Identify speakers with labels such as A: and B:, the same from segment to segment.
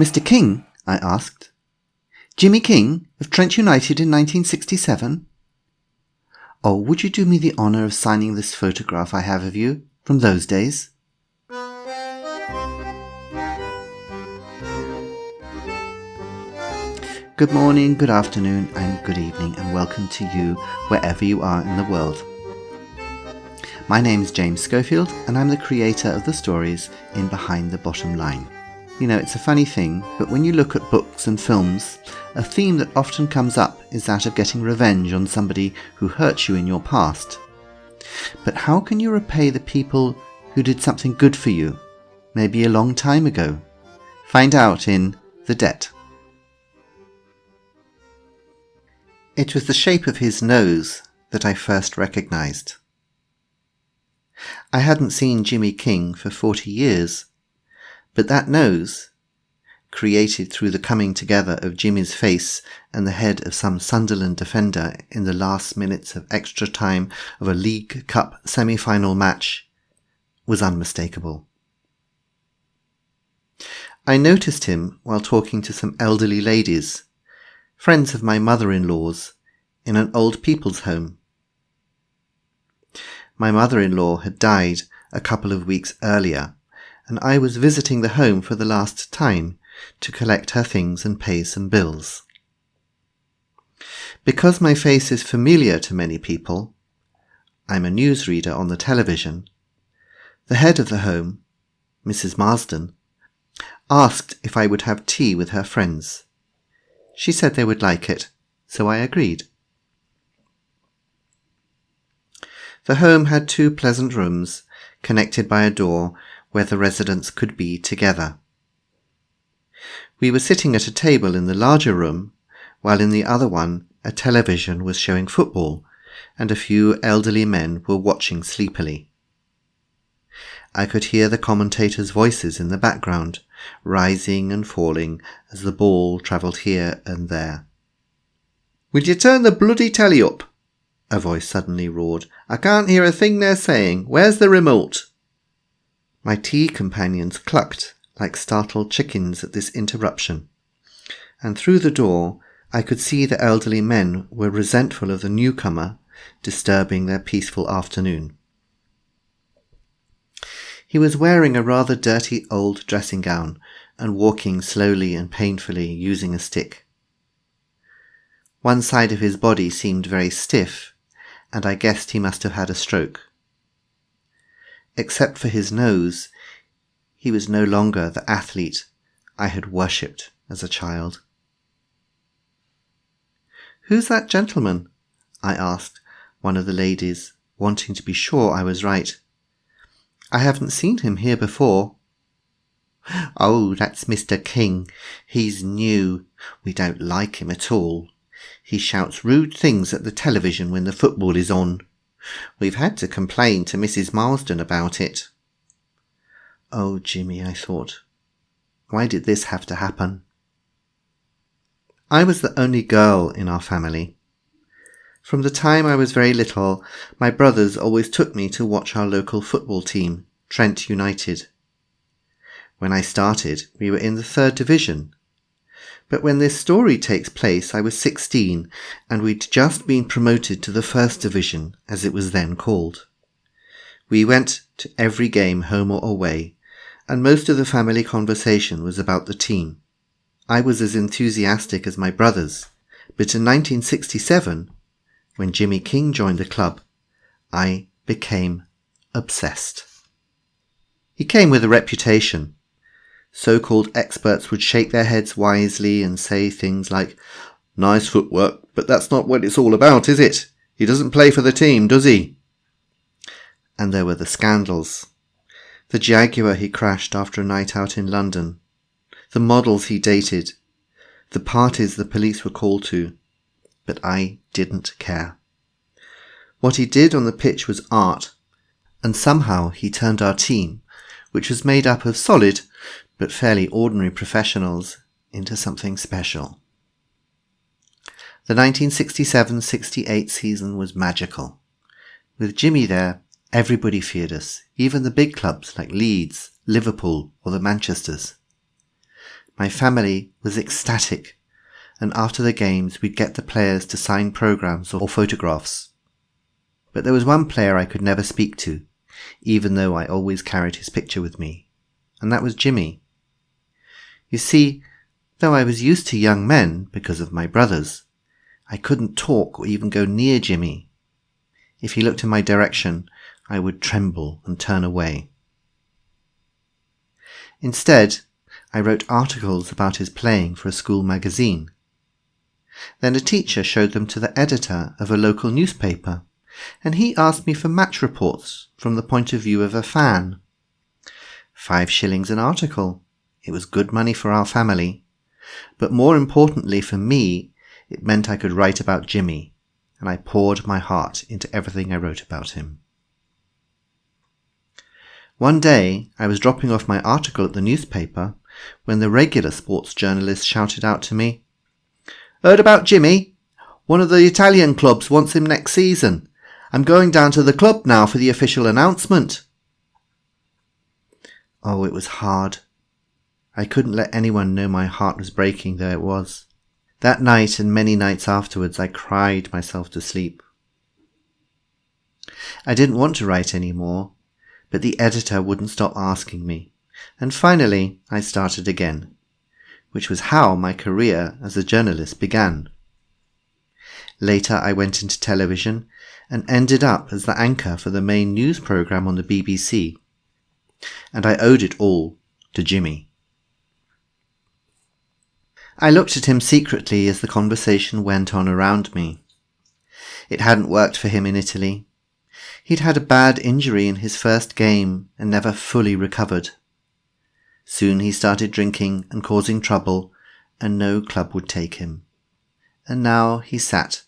A: Mr. King? I asked. Jimmy King of Trent United in 1967? Oh, would you do me the honour of signing this photograph I have of you from those days? Good morning, good afternoon and good evening, and welcome to you wherever you are in the world. My name is James Schofield and I'm the creator of the stories in Behind the Bottom Line. You know, it's a funny thing, but when you look at books and films, a theme that often comes up is that of getting revenge on somebody who hurt you in your past. But how can you repay the people who did something good for you, maybe a long time ago? Find out in The Debt. It was the shape of his nose that I first recognised. I hadn't seen Jimmy King for 40 years, but that nose, created through the coming together of Jimmy's face and the head of some Sunderland defender in the last minutes of extra time of a League Cup semi-final match, was unmistakable. I noticed him while talking to some elderly ladies, friends of my mother-in-law's, in an old people's home. My mother-in-law had died a couple of weeks earlier, and I was visiting the home for the last time to collect her things and pay some bills. Because my face is familiar to many people, I'm a newsreader on the television, the head of the home, Mrs. Marsden, asked if I would have tea with her friends. She said they would like it, so I agreed. The home had 2 pleasant rooms, connected by a door where the residents could be together. We were sitting at a table in the larger room, while in the other one a television was showing football, and a few elderly men were watching sleepily. I could hear the commentators' voices in the background, rising and falling as the ball travelled here and there. "Would you turn the bloody telly up?" a voice suddenly roared. "I can't hear a thing they're saying. Where's the remote?" My tea companions clucked like startled chickens at this interruption, and through the door I could see the elderly men were resentful of the newcomer disturbing their peaceful afternoon. He was wearing a rather dirty old dressing gown and walking slowly and painfully using a stick. One side of his body seemed very stiff, and I guessed he must have had a stroke. Except for his nose, he was no longer the athlete I had worshipped as a child. "Who's that gentleman?" I asked one of the ladies, wanting to be sure I was right. "I haven't seen him here before." "Oh, that's Mr. King. He's new. We don't like him at all. He shouts rude things at the television when the football is on. We've had to complain to Mrs. Marsden about it." Oh, Jimmy, I thought. Why did this have to happen? I was the only girl in our family. From the time I was very little, my brothers always took me to watch our local football team, Trent United. When I started, we were in the 3rd division. But when this story takes place, I was 16, and we'd just been promoted to the 1st division, as it was then called. We went to every game, home or away, and most of the family conversation was about the team. I was as enthusiastic as my brothers, but in 1967, when Jimmy King joined the club, I became obsessed. He came with a reputation. So-called experts would shake their heads wisely and say things like, "Nice footwork, but that's not what it's all about, is it? He doesn't play for the team, does he?" And there were the scandals. The Jaguar he crashed after a night out in London. The models he dated. The parties the police were called to. But I didn't care. What he did on the pitch was art, and somehow he turned our team, which was made up of solid but fairly ordinary professionals, into something special. The 1967-68 season was magical. With Jimmy there, everybody feared us, even the big clubs like Leeds, Liverpool or the Manchesters. My family was ecstatic, and after the games we'd get the players to sign programs or photographs. But there was one player I could never speak to, even though I always carried his picture with me, and that was Jimmy. You see, though I was used to young men because of my brothers, I couldn't talk or even go near Jimmy. If he looked in my direction, I would tremble and turn away. Instead, I wrote articles about his playing for a school magazine. Then a teacher showed them to the editor of a local newspaper, and he asked me for match reports from the point of view of a fan. 5 shillings an article. It was good money for our family. But more importantly for me, it meant I could write about Jimmy, and I poured my heart into everything I wrote about him. One day, I was dropping off my article at the newspaper when the regular sports journalist shouted out to me, "Heard about Jimmy? One of the Italian clubs wants him next season. I'm going down to the club now for the official announcement." Oh, it was hard. I couldn't let anyone know my heart was breaking, though it was. That night and many nights afterwards, I cried myself to sleep. I didn't want to write any more, but the editor wouldn't stop asking me, and finally I started again, which was how my career as a journalist began. Later I went into television and ended up as the anchor for the main news programme on the BBC, and I owed it all to Jimmy. I looked at him secretly as the conversation went on around me. It hadn't worked for him in Italy. He'd had a bad injury in his first game and never fully recovered. Soon he started drinking and causing trouble, and no club would take him. And now he sat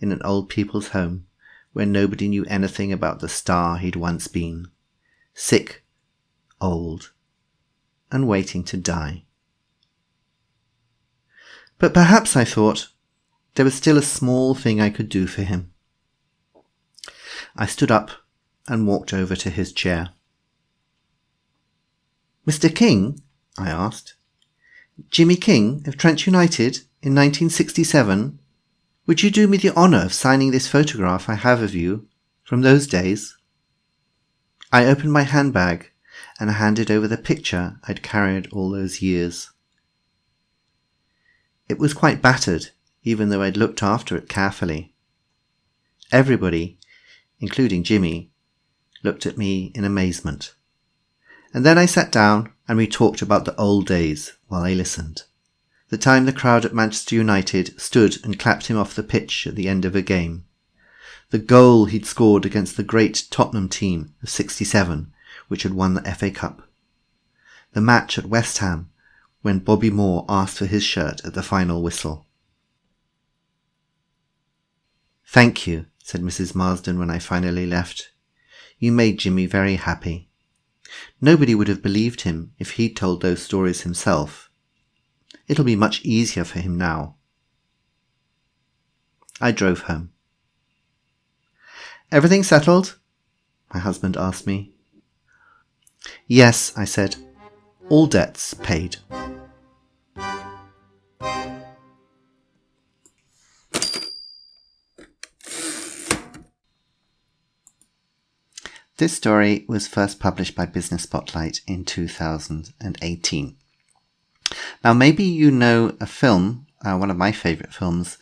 A: in an old people's home where nobody knew anything about the star he'd once been, sick, old, and waiting to die. But perhaps, I thought, there was still a small thing I could do for him. I stood up and walked over to his chair. "Mr. King?" I asked. "Jimmy King of Trent United in 1967? Would you do me the honour of signing this photograph I have of you from those days?" I opened my handbag and handed over the picture I'd carried all those years. It was quite battered, even though I'd looked after it carefully. Everybody, including Jimmy, looked at me in amazement. And then I sat down and we talked about the old days while I listened. The time the crowd at Manchester United stood and clapped him off the pitch at the end of a game. The goal he'd scored against the great Tottenham team of '67, which had won the FA Cup. The match at West Ham, when Bobby Moore asked for his shirt at the final whistle. "Thank you," said Mrs. Marsden when I finally left. "You made Jimmy very happy. Nobody would have believed him if he'd told those stories himself. It'll be much easier for him now." I drove home. "Everything settled?" my husband asked me. "Yes," I said. "All debts paid." This story was first published by Business Spotlight in 2018. Now, maybe you know a film, one of my favourite films,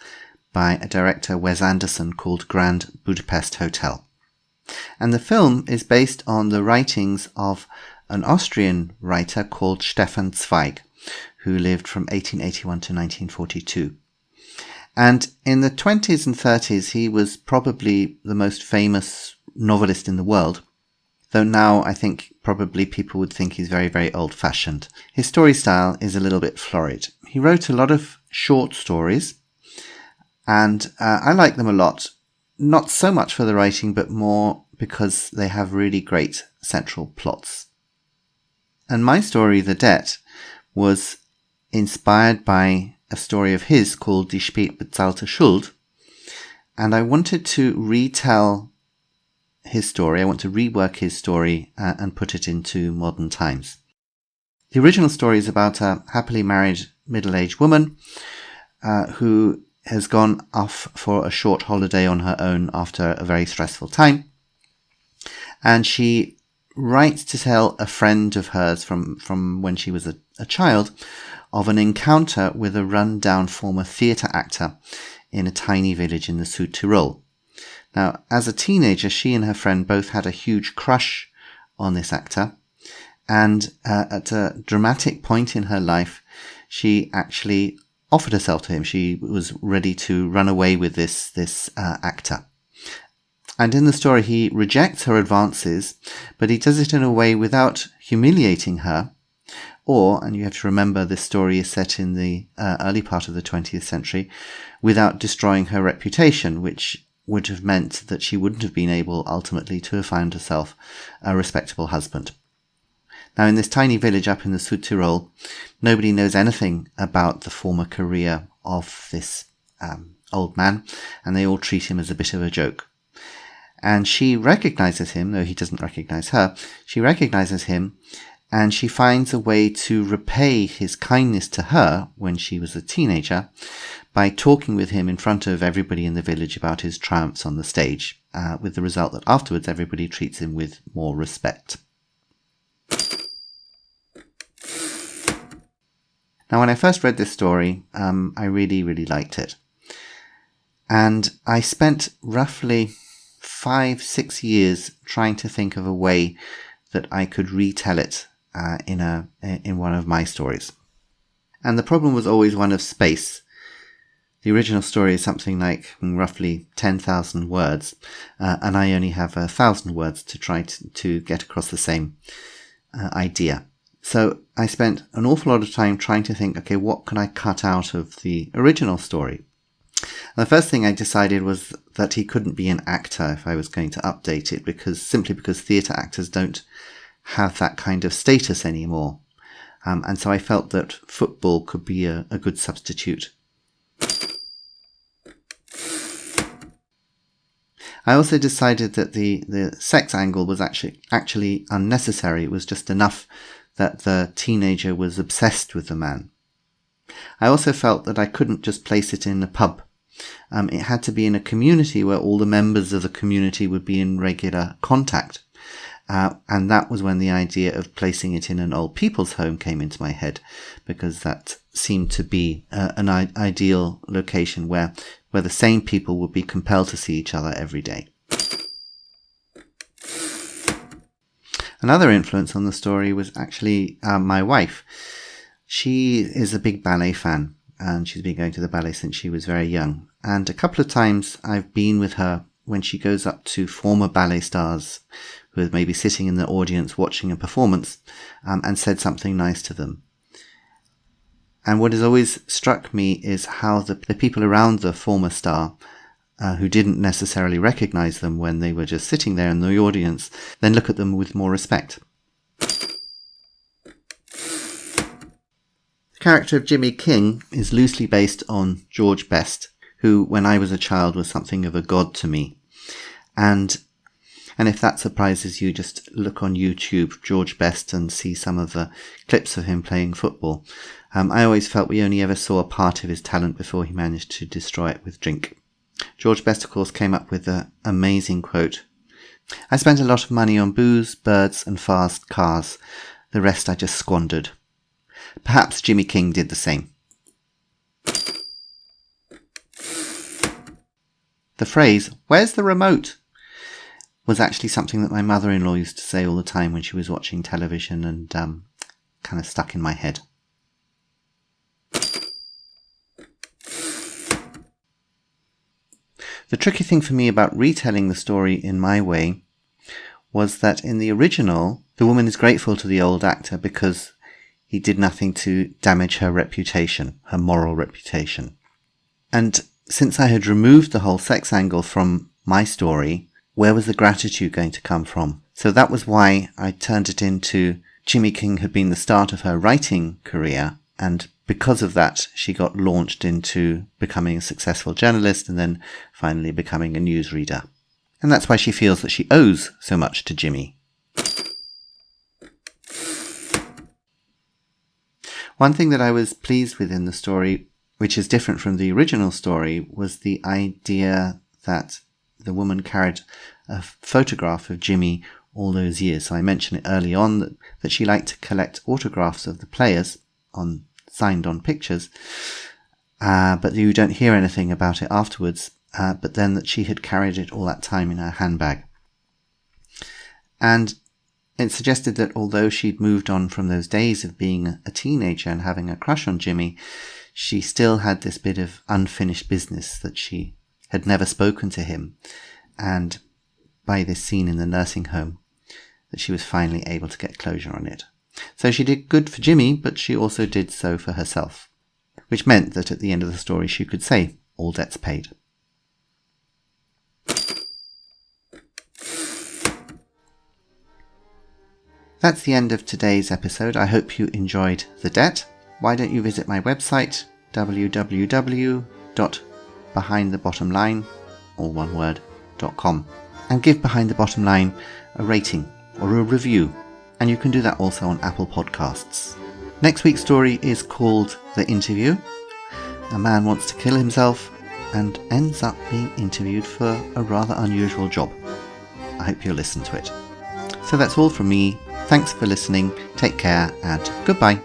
A: by a director, Wes Anderson, called Grand Budapest Hotel. And the film is based on the writings of an Austrian writer called Stefan Zweig, who lived from 1881 to 1942. And in the 20s and 30s, he was probably the most famous novelist in the world, though now I think probably people would think he's very, very old-fashioned. His story style is a little bit florid. He wrote a lot of short stories, and I like them a lot, not so much for the writing, but more because they have really great central plots. And my story, The Debt, was inspired by a story of his called Die spät bezahlte Schuld, and I wanted to retell his story. I want to rework his story and put it into modern times. The original story is about a happily married middle-aged woman who has gone off for a short holiday on her own after a very stressful time. And she writes to tell a friend of hers from when she was a child of an encounter with a run-down former theatre actor in a tiny village in the Südtirol. Now, as a teenager, she and her friend both had a huge crush on this actor, and at a dramatic point in her life, she actually offered herself to him. She was ready to run away with this actor. And in the story, he rejects her advances, but he does it in a way without humiliating her, and you have to remember this story is set in the early part of the 20th century, without destroying her reputation, which would have meant that she wouldn't have been able ultimately to have found herself a respectable husband. Now, in this tiny village up in the Südtirol, nobody knows anything about the former career of this old man, and they all treat him as a bit of a joke. And she recognizes him, though he doesn't recognize her. She recognizes him, and she finds a way to repay his kindness to her when she was a teenager by talking with him in front of everybody in the village about his triumphs on the stage, with the result that afterwards everybody treats him with more respect. Now, when I first read this story, I really, really liked it. And I spent roughly 5-6 years trying to think of a way that I could retell it in one of my stories. And the problem was always one of space. The original story is something like roughly 10,000 words, and I only have 1,000 words to try to get across the same idea. So I spent an awful lot of time trying to think, okay, what can I cut out of the original story? And the first thing I decided was that he couldn't be an actor if I was going to update it, because theatre actors don't have that kind of status anymore. And so I felt that football could be a good substitute. I also decided that the sex angle was actually unnecessary. It was just enough that the teenager was obsessed with the man. I also felt that I couldn't just place it in a pub. It had to be in a community where all the members of the community would be in regular contact. And that was when the idea of placing it in an old people's home came into my head, because that seemed to be an ideal location where the same people would be compelled to see each other every day. Another influence on the story was actually my wife. She is a big ballet fan, and she's been going to the ballet since she was very young. And a couple of times I've been with her when she goes up to former ballet stars who are maybe sitting in the audience watching a performance, and said something nice to them. And what has always struck me is how the people around the former star, who didn't necessarily recognize them when they were just sitting there in the audience, then look at them with more respect. The character of Jimmy King is loosely based on George Best, who, when I was a child, was something of a god to me. And if that surprises you, just look on YouTube, George Best, and see some of the clips of him playing football. I always felt we only ever saw a part of his talent before he managed to destroy it with drink. George Best, of course, came up with the amazing quote, "I spent a lot of money on booze, birds, and fast cars. The rest I just squandered." Perhaps Jimmy King did the same. The phrase, "Where's the remote?" was actually something that my mother-in-law used to say all the time when she was watching television, and kind of stuck in my head. The tricky thing for me about retelling the story in my way was that in the original, the woman is grateful to the old actor because he did nothing to damage her reputation, her moral reputation. And since I had removed the whole sex angle from my story, where was the gratitude going to come from? So that was why I turned it into Jimmy King had been the start of her writing career, and because of that, she got launched into becoming a successful journalist and then finally becoming a newsreader. And that's why she feels that she owes so much to Jimmy. One thing that I was pleased with in the story, which is different from the original story, was the idea that the woman carried a photograph of Jimmy all those years. So I mentioned it early on that she liked to collect autographs of the players signed on pictures, but you don't hear anything about it afterwards, but then that she had carried it all that time in her handbag. And it suggested that although she'd moved on from those days of being a teenager and having a crush on Jimmy, she still had this bit of unfinished business, that she had never spoken to him, and by this scene in the nursing home, that she was finally able to get closure on it. So she did good for Jimmy, but she also did so for herself, which meant that at the end of the story she could say, all debts paid. That's the end of today's episode. I hope you enjoyed The Debt. Why don't you visit my website, www.behindthebottomline, all one word, .com, and give Behind the Bottom Line a rating or a review, and you can do that also on Apple Podcasts. Next week's story is called The Interview. A man wants to kill himself and ends up being interviewed for a rather unusual job. I hope you'll listen to it. So that's all from me. Thanks for listening, take care, and goodbye.